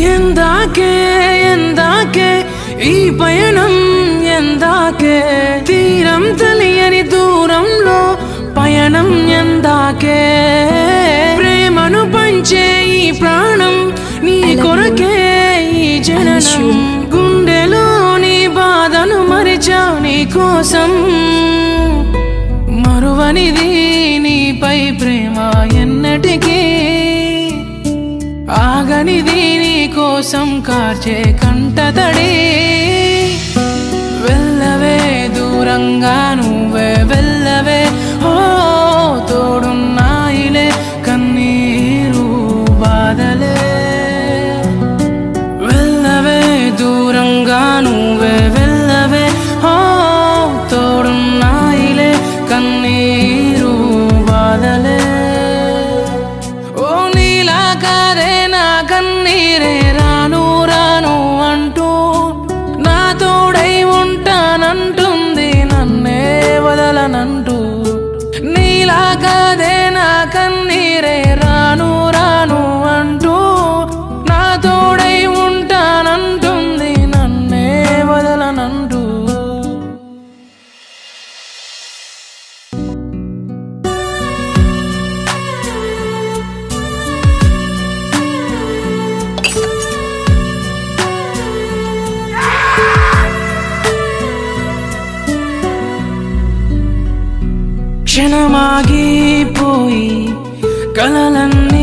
ఎందాకే ఎందాకే ఈ పయనం ఎందాకే తీరం తెలియని దూరంలో పయనం ఎందాకే ప్రేమను పంచే ఈ ప్రాణం నీ కొరకే ఈ జననం గుండెలోని బాధను మరిచా నీ కోసం మరువనిది నీపై ప్రేమ ఎన్నటికీ ఆగనిది నీ కోసం కార్చే కంటతడి వెళ్ళవే దూరంగా నువ్వే వెళ్ళవే ఓ తోడున్నాయిలే కన్నీరు బాధలే వెళ్ళవే దూరంగా నువ్వే వెళ్ళవే ఓ తోడున్నాయిలే కన్నీరు బాధలే ఓ నీలా కాదే నా కన్నీరే రాను రాను అంటూ నా తోడై ఉంటానంటుంది నన్నే వదలనంటూ నీలా కాదే నా కన్నీరే రాను రాను అంటూ నా తోడై ఉంటానంటుంది నన్నే వదలనంటూ క్షణమాగిపోయి కలలన్నీ